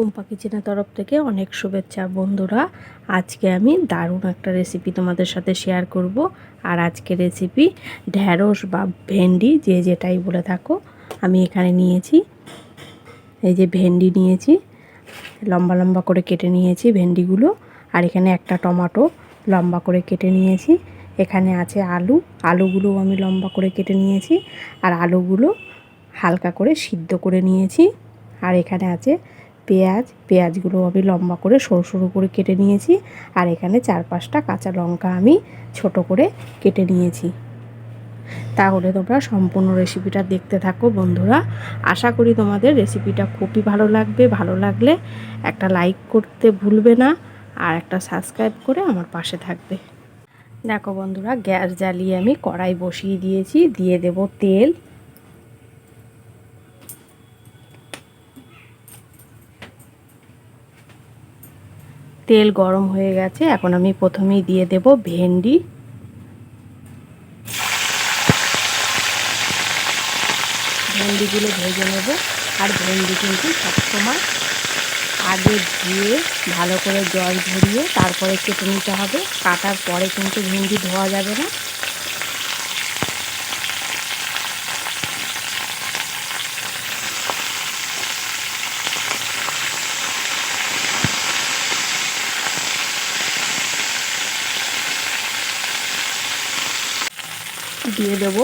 টুম্পা কিচেনের তরফ থেকে অনেক শুভেচ্ছা বন্ধুরা। আজকে আমি দারুণ একটা রেসিপি তোমাদের সাথে শেয়ার করব। আর আজকে রেসিপি ঢ্যাঁড়স বা ভেন্ডি যে যেটাই বলে থাকো। আমি এখানে নিয়েছি, এই যে ভেন্ডি নিয়েছি, লম্বা লম্বা করে কেটে নিয়েছি ভেন্ডিগুলো। আর এখানে একটা টমেটো লম্বা করে কেটে নিয়েছি। এখানে আছে আলু, আলুগুলো আমি লম্বা করে কেটে নিয়েছি। আর আলুগুলো হালকা করে সিদ্ধ করে নিয়েছি। আর এখানে আছে পেঁয়াজ, পেঁয়াজগুলো আমি লম্বা করে সরু সরু করে কেটে নিয়েছি। আর এখানে 4-5টা কাঁচা লঙ্কা আমি ছোট করে কেটে নিয়েছি। তাহলে তোমরা সম্পূর্ণ রেসিপিটা দেখতে থাকো বন্ধুরা। আশা করি তোমাদের রেসিপিটা খুবই ভালো লাগবে। ভালো লাগলে একটা লাইক করতে ভুলবে না, আর একটা সাবস্ক্রাইব করে আমার পাশে থাকবে। দেখো বন্ধুরা, গ্যাস জ্বালিয়ে আমি কড়াই বসিয়ে দিয়েছি। দিয়ে দেব তেল। তেল গরম হয়ে গেছে, এখন আমি প্রথমেই দিয়ে দেব ভেন্ডি। ভেন্ডিগুলো ভেজে নেব। আর ভেন্ডি কিন্তু সবসময় আগে ধুয়ে ভালো করে জল ঝরিয়ে তারপরে কেটে নিতে হবে। কাটার পরে কিন্তু ভেন্ডি ধোয়া যাবে না। দিয়ে দেব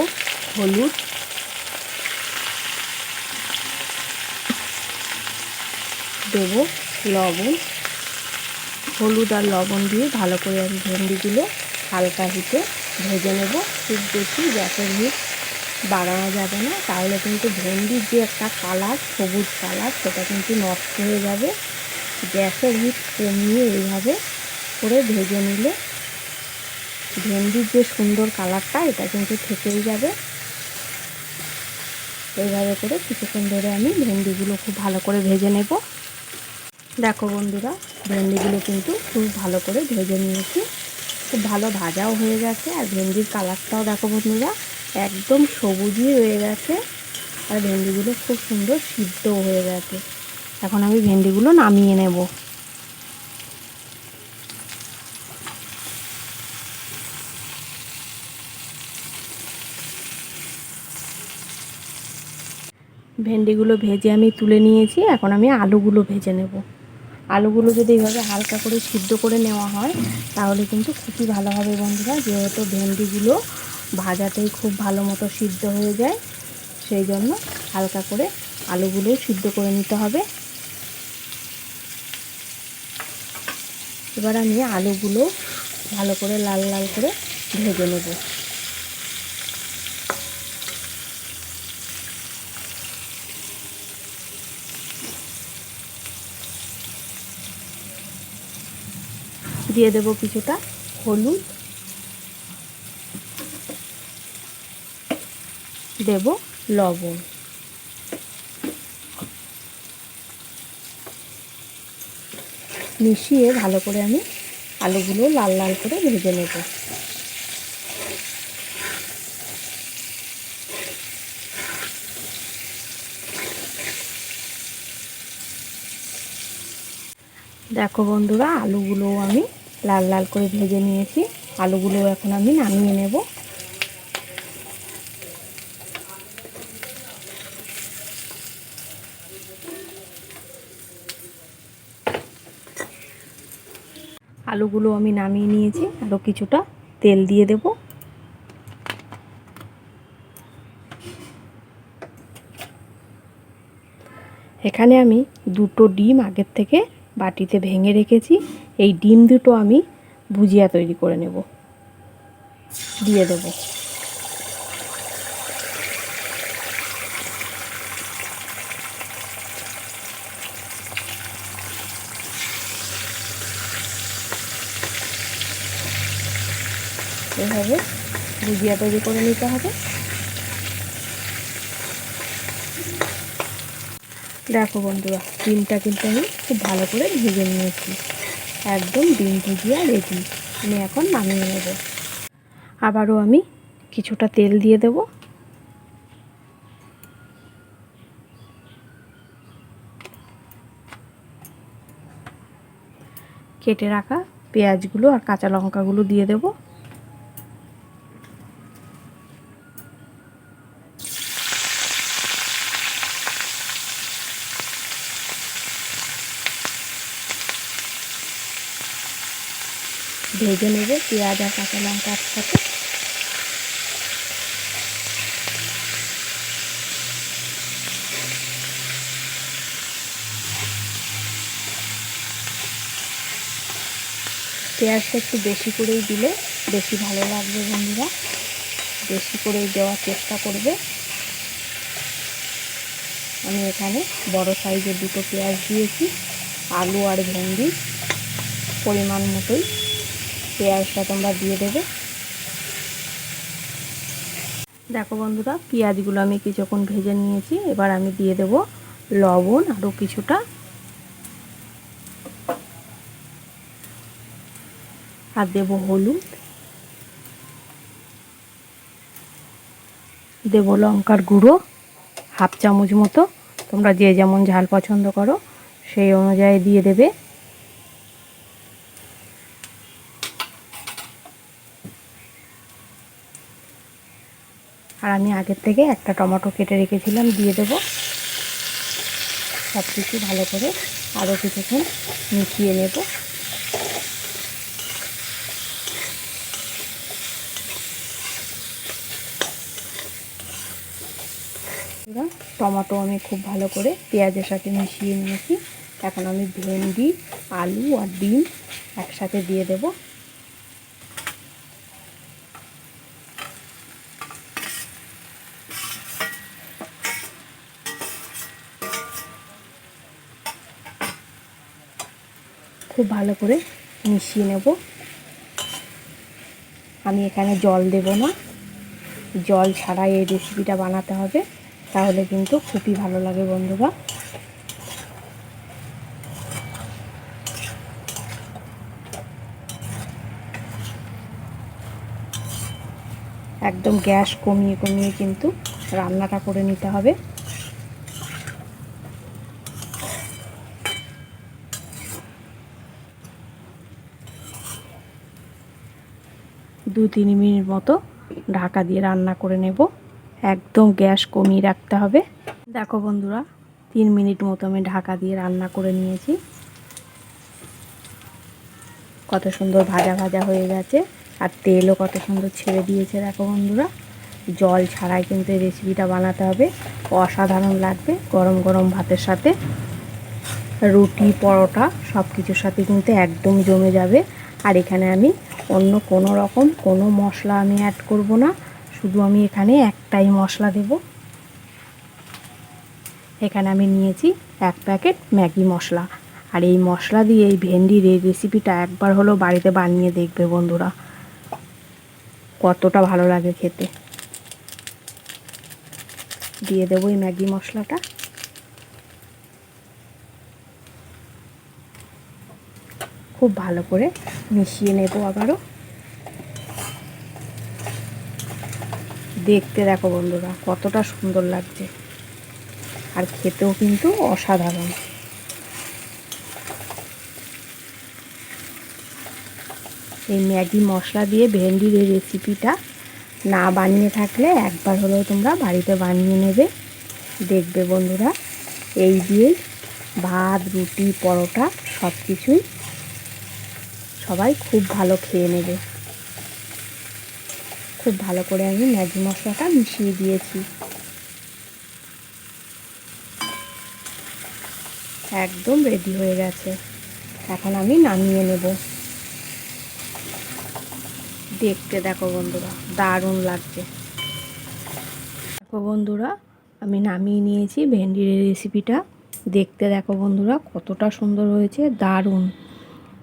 হলুদ, দেব লবণ। হলুদ আর লবণ দিয়ে ভালো করে আমি ভেন্ডিগুলো হালকা হিটে ভেজে নেব। খুব বেশি গ্যাসের হিট বাড়ানো যাবে না, তাহলে কিন্তু ভেন্ডির যে একটা কালার, সবুজ কালার, সেটা কিন্তু নষ্ট হয়ে যাবে। গ্যাসের হিট কমিয়ে এইভাবে করে ভেজে নিলে ভেন্ডির যে সুন্দর কালারটা, এটা কিন্তু থেকেই যাবে। এইভাবে করে কিছুক্ষণ ধরে আমি ভেন্ডিগুলো খুব ভালো করে ভেজে নেব। দেখো বন্ধুরা, ভেন্ডিগুলো কিন্তু খুব ভালো করে ভেজে নিয়েছি। খুব ভালো ভাজাও হয়ে গেছে। আর ভেন্ডির কালারটাও দেখো বন্ধুরা, একদম সবুজই হয়ে গেছে। আর ভেন্ডিগুলো খুব সুন্দর সিদ্ধও হয়ে গেছে। এখন আমি ভেন্ডিগুলো নামিয়ে নেব। ভেন্ডিগুলো ভেজে আমি তুলে নিয়েছি। এখন আমি আলুগুলো ভেজে নেব। আলুগুলো যদি এইভাবে হালকা করে সিদ্ধ করে নেওয়া হয় তাহলে কিন্তু খুবই ভালো হবে বন্ধুরা। যেহেতু ভেন্ডিগুলো ভাজাতেই খুব ভালো মতো সিদ্ধ হয়ে যায়, সেই জন্য হালকা করে আলুগুলোও সিদ্ধ করে নিতে হবে। এবার আমি আলুগুলো ভালো করে লাল লাল করে ভেজে নেব। দিয়ে দেব কিছুটা হলুদ, দেব লবণ। মিশিয়ে ভালো করে আমি আলুগুলো লাল লাল করে ভেজে নেব। দেখো বন্ধুরা, আলুগুলো আমি লাল লাল করে ভেজে নিয়েছি। আলুগুলো এখন আমি নামিয়ে নেব। আলুগুলো আমি নামিয়ে নিয়েছি। আরও কিছুটা তেল দিয়ে দেব। এখানে আমি 2টো ডিম আগের থেকে বাটিতে ভেঙে রেখেছি। এই ডিম দুটো আমি ভুজিয়া তৈরি করে নেব। দিয়ে দেব। এভাবে ভুজিয়া তৈরি করে নিতে হবে। দেখো বন্ধুরা, ডিমটা কিন্তু আমি খুব ভালো করে ভেজে নিয়েছি। একদম ডিম ভুজিয়া রেডি। আমি এখন নামিয়ে নেব। আবারও আমি কিছুটা তেল দিয়ে দেব। কেটে রাখা পেঁয়াজগুলো আর কাঁচা লঙ্কাগুলো দিয়ে দেব। ভেজে নেব পেঁয়াজ আর কাঁচা লঙ্কা একসাথে। পেঁয়াজটা একটু বেশি করেই দিলে বেশি ভালো লাগবে বন্ধুরা, বেশি করেই দেওয়ার চেষ্টা করবে। আমি এখানে বড় সাইজের দুটো পেঁয়াজ দিয়েছি। আলু আর ভেন্ডি পরিমাণ মতোই পেঁয়াজটা তোমরা দিয়ে দেবে। দেখো বন্ধুরা, পেঁয়াজগুলো আমি কিছুক্ষণ ভেজে নিয়েছি। এবার আমি দিয়ে দেব লবণ আরও কিছুটা, আর দেব হলুদ, দেব লঙ্কার গুঁড়ো হাফ চামচ মতো। তোমরা যে যেমন ঝাল পছন্দ করো সেই অনুযায়ী দিয়ে দেবে। আর আমি আগের থেকে একটা টমেটো কেটে রেখেছিলাম, দিয়ে দেব। সব কিছু ভালো করে আরও কিছুক্ষণ মিশিয়ে নেব। টমেটো আমি খুব ভালো করে পেঁয়াজের সাথে মিশিয়ে নিয়েছি। এখন আমি ভেন্ডি, আলু আর ডিম একসাথে দিয়ে দেব। খুব ভালো করে মিশিয়ে নেব। আমি এখানে জল দেব না, জল ছাড়াই এই রেসিপিটা বানাতে হবে, তাহলে কিন্তু খুবই ভালো লাগে বন্ধুরা। একদম গ্যাস কমিয়ে কমিয়ে কিন্তু রান্নাটা করে নিতে হবে। দু 3 মিনিট মতো ঢাকা দিয়ে রান্না করে নেব। একদম গ্যাস কমিয়ে রাখতে হবে। দেখো বন্ধুরা, 3 মিনিট মতো আমি ঢাকা দিয়ে রান্না করে নিয়েছি। কত সুন্দর ভাজা ভাজা হয়ে গেছে, আর তেলও কত সুন্দর ছেড়ে দিয়েছে। দেখো বন্ধুরা, জল ছাড়াই কিন্তু এই রেসিপিটা বানাতে হবে। অসাধারণ লাগবে গরম গরম ভাতের সাথে, রুটি, পরোটা সব কিছুর সাথে কিন্তু একদম জমে যাবে। আর এখানে আমি অন্য কোনো রকম কোনো মশলা আমি অ্যাড করব না, শুধু আমি এখানে একটাই মশলা দেব। এখানে আমি নিয়েছি 1 প্যাকেট ম্যাগি মশলা। আর এই মশলা দিয়ে এই ভেন্ডির এই রেসিপিটা একবার হলেও বাড়িতে বানিয়ে দেখবে বন্ধুরা, কতটা ভালো লাগে খেতে। দিয়ে দেবো এই ম্যাগি মশলাটা। খুব ভালো করে মিশিয়ে নেব আবারও। দেখতে দেখো বন্ধুরা কতটা সুন্দর লাগছে, আর খেতেও কিন্তু অসাধারণ। এই ম্যাগি মশলা দিয়ে ভেন্ডির এই রেসিপিটা না বানিয়ে থাকলে একবার হলেও তোমরা বাড়িতে বানিয়ে নেবে। দেখবে বন্ধুরা, এই দিয়ে ভাত, রুটি, পরোটা সব কিছুই সবাই খুব ভালো খেয়ে নেবে। খুব ভালো করে আমি ম্যাগি মশলাটা মিশিয়ে দিয়েছি। একদম রেডি হয়ে গেছে। এখন আমি নামিয়ে নেব। দেখতে দেখো বন্ধুরা দারুণ লাগছে। দেখো বন্ধুরা, আমি নামিয়ে নিয়েছি ভেন্ডির রেসিপিটা। দেখতে দেখো বন্ধুরা কতটা সুন্দর হয়েছে, দারুণ।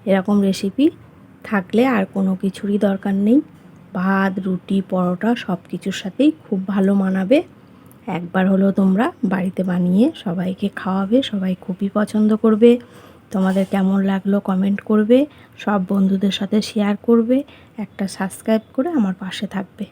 এরকম রেসিপি থাকলে আর কোনো কিছুরই দরকার নেই। ভাত, রুটি, পরোটা সব কিছুর সাথেই খুব ভালো মানাবে। একবার হলেও তোমরা বাড়িতে বানিয়ে সবাইকে খাওয়াবে, সবাই খুবই পছন্দ করবে। তোমাদের কেমন লাগলো কমেন্ট করবে, সব বন্ধুদের সাথে শেয়ার করবে, একটা সাবস্ক্রাইব করে আমার পাশে থাকবে।